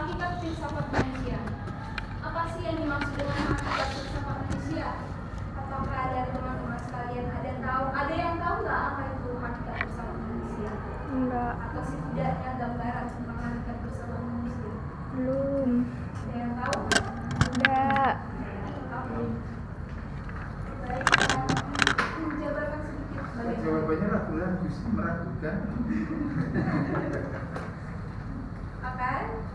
hakikat filsafat manusia. Apa sih yang dimaksud dengan hakikat filsafat manusia? Apakah dari teman-teman sekalian ada yang tahu nggak apa itu hakikat filsafat manusia? Enggak. Atau setidaknya gambaran tentang hakikat filsafat manusia? Belum. Ada yang tahu? Enggak. Baik, menjabarkan sedikit bagaimana. Jawabannya ragu-ragu sih, meragukan.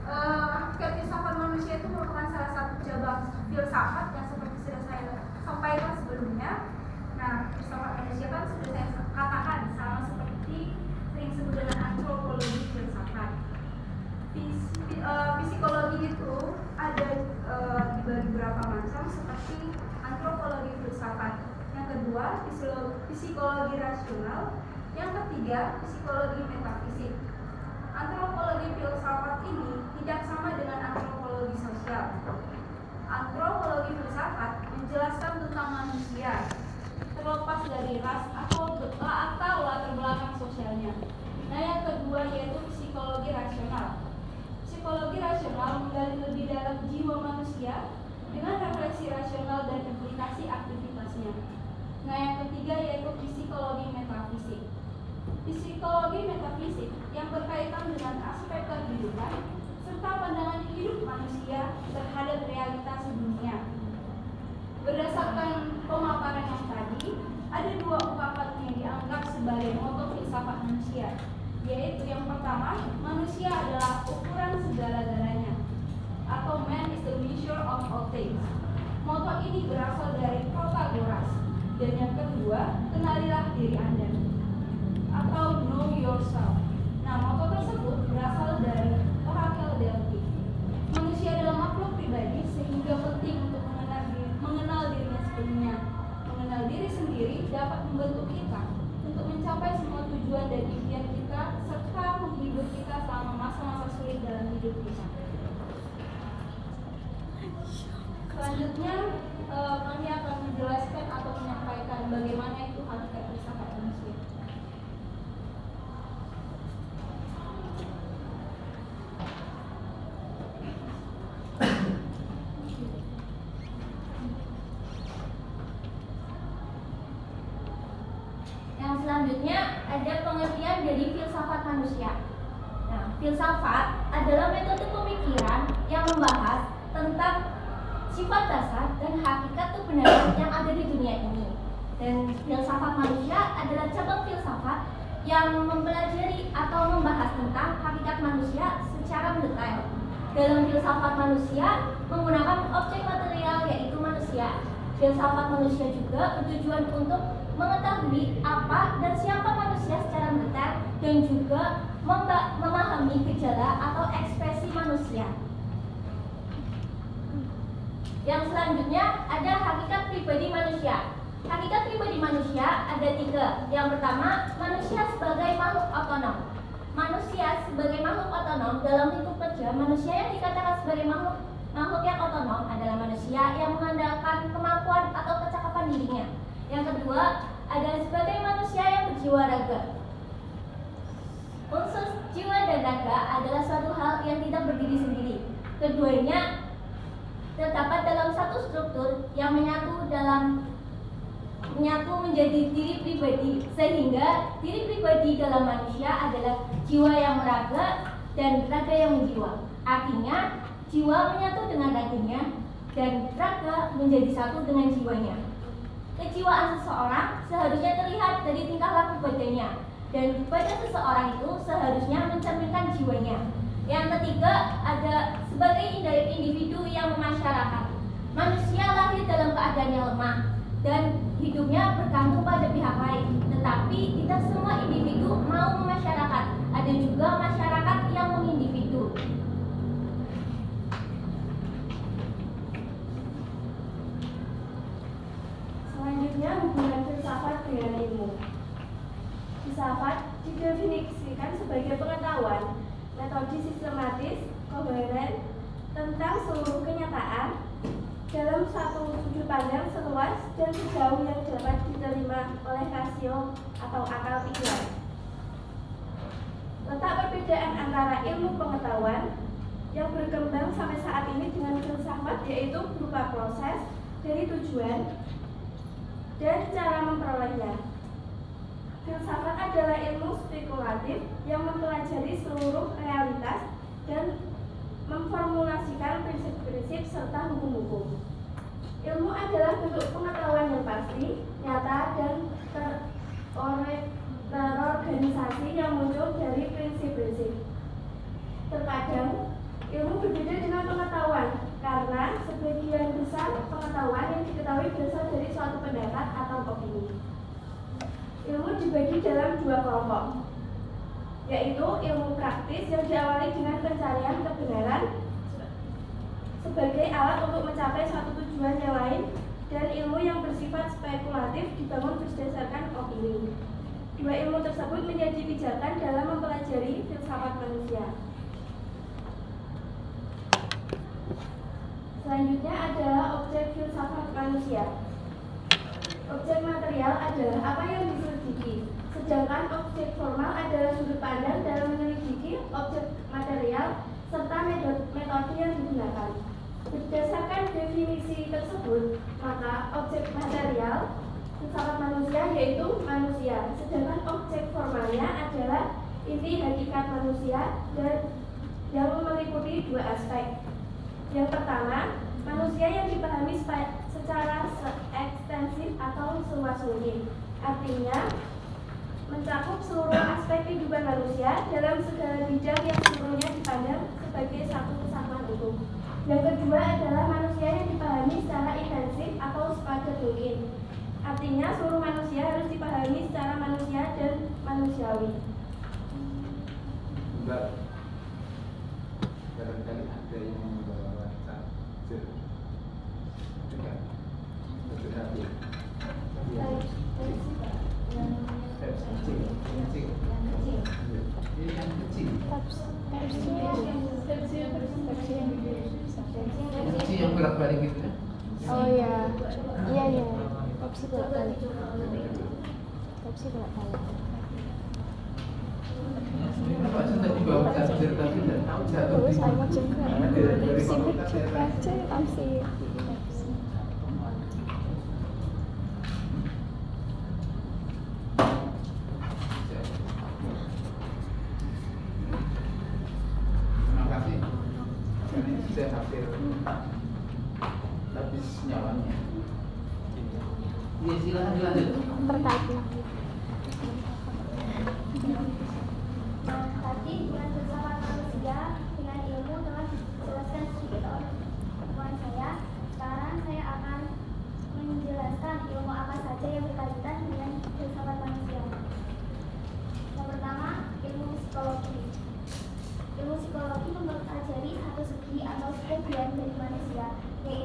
Hakikat filsafat manusia itu merupakan salah satu cabang filsafat yang seperti sudah saya sampaikan sebelumnya. Nah, filsafat manusia kan sudah saya katakan sama seperti sering disebut dengan antropologi filsafat. Psikologi itu ada dibagi beberapa macam seperti antropologi filsafat. Yang kedua, psikologi rasional. Yang ketiga, psikologi metafisik. Antropologi filsafat ini tidak sama dengan antropologi sosial. Antropologi filsafat menjelaskan tentang manusia terlepas dari ras atau latar belakang sosialnya. Nah, yang kedua yaitu psikologi rasional. Psikologi rasional menggali lebih dalam jiwa manusia dengan refleksi rasional dan implikasi aktivitasnya. Nah, yang ketiga yaitu psikologi metafisik. Psikologi metafisik yang berkaitan dengan aspek kehidupan serta pandangan hidup manusia terhadap realitas dunia. Berdasarkan pemaparan yang tadi, ada dua ungkapan yang dianggap sebagai moto filsafat manusia, yaitu yang pertama, manusia adalah ukuran segala-galanya, atau man is the measure of all things. Moto ini berasal dari Protagoras. Dan yang kedua, kenalilah diri Anda, atau know yourself. Nah, moto tersebut berasal dari Oracle Delphi. Manusia adalah makhluk pribadi sehingga penting untuk mengenal dirinya sepenuhnya. Mengenal diri sendiri dapat membantu kita untuk mencapai semua tujuan dan impian kita serta menghibur kita selama masa-masa sulit dalam hidup kita. Selanjutnya kami akan menjelaskan atau menyampaikan bagaimana itu hakikat filsafat manusia. Yang selanjutnya ada pengertian dari filsafat manusia. Nah, filsafat adalah metode pemikiran yang membahas tentang sifat dasar dan hakikat kebenaran yang ada di dunia ini. Dan filsafat manusia adalah cabang filsafat yang mempelajari atau membahas tentang hakikat manusia secara mendetail. Dalam filsafat manusia menggunakan objek material yaitu manusia. Filsafat manusia juga bertujuan untuk mengetahui apa dan siapa manusia secara mendetail dan juga memahami gejala atau ekspresi manusia. Yang selanjutnya ada hakikat pribadi manusia. Hakikat pribadi manusia ada tiga. Yang pertama, manusia sebagai makhluk otonom. Manusia sebagai makhluk otonom dalam lingkup kerja, manusia yang dikatakan sebagai makhluk yang otonom adalah manusia yang mengandalkan kemampuan atau kecakapan dirinya. Yang kedua, ada sebagai manusia yang berjiwa raga. Unsur jiwa dan raga adalah suatu hal yang tidak berdiri sendiri. Keduanya terdapat dalam satu struktur yang menyatu menjadi diri pribadi, sehingga diri pribadi dalam manusia adalah jiwa yang meraga dan raga yang menjiwa. Artinya jiwa menyatu dengan raganya dan raga menjadi satu dengan jiwanya. Kejiwaan seseorang seharusnya terlihat dari tingkah laku badannya, dan badan seseorang itu seharusnya mencerminkan jiwanya. Yang ketiga ada sebagai individu yang memasyarakat. Manusia lahir dalam keadaan yang lemah dan hidupnya bergantung pada pihak lain. Tetapi tidak semua individu mau memasyarakat. Ada juga masyarakat yang mengindividu. Selanjutnya, hubungan filsafat dengan ilmu. Filsafat didefinisikan sebagai pengetahuan, metode sistematis, koheren tentang seluruh kenyataan dalam satu sudut pandang seluas dan sejauh yang dapat diterima oleh rasio atau akal pikiran. Letak perbedaan antara ilmu pengetahuan yang berkembang sampai saat ini dengan filsafat, yaitu berupa proses dari tujuan dan cara memperolehnya. Filsafat adalah ilmu spekulatif yang mempelajari seluruh realitas dan memformulasikan prinsip-prinsip serta hukum-hukum. Ilmu adalah bentuk pengetahuan yang pasti, nyata, dan terorganisasi yang muncul dari prinsip-prinsip. Terkadang, ilmu berbeda dengan pengetahuan karena sebagian besar pengetahuan yang diketahui berasal dari suatu pendapat atau opini. Ilmu dibagi dalam dua kelompok, yaitu ilmu praktis yang diawali dengan pencarian kebenaran sebagai alat untuk mencapai suatu tujuan yang lain, dan ilmu yang bersifat spekulatif dibangun berdasarkan opini. Dua ilmu tersebut menjadi pijakan dalam mempelajari filsafat manusia. Selanjutnya adalah objek filsafat manusia. Objek material adalah apa yang diselidiki, sedangkan objek formal adalah sudut pandang dalam menyelidiki objek material serta metode yang digunakan. Berdasarkan definisi tersebut, maka objek material filsafat manusia yaitu manusia, sedangkan objek formalnya adalah inti hakikat manusia dan yang meliputi dua aspek. Yang pertama, manusia yang dipahami secara ekstensif atau seluas mungkin, artinya mencakup seluruh aspek kehidupan manusia dalam segala bidang yang seluruhnya dipandang sebagai satu kesatuan utuh. Yang kedua adalah manusia yang dipahami secara intensif atau sepadat mungkin, artinya seluruh manusia harus dipahami secara manusia dan manusiawi. Enggak. Barangkali ada yang membawa charger. Enggak. Betul hati. Yang bolak-balik gitu. Oh iya. Iya. Pepsi bolak-balik. Pak sudah dibawa charger tapi tidak tahu jatuh. Terus sama juga. Pepsi baca Pepsi. Terima kasih. Ini saya hampir habis nyawanya. Iya, silakan dilanjut. Terkait lah. Tadi dengan filsafat manusia dengan ilmu telah dijelaskan sedikit oleh teman saya. Sekarang saya akan menjelaskan ilmu apa saja yang berkaitan dengan filsafat manusia. Yang pertama, ilmu psikologi. Ilmu psikologi mempelajari satu segi atau sebagian dari manusia, yaitu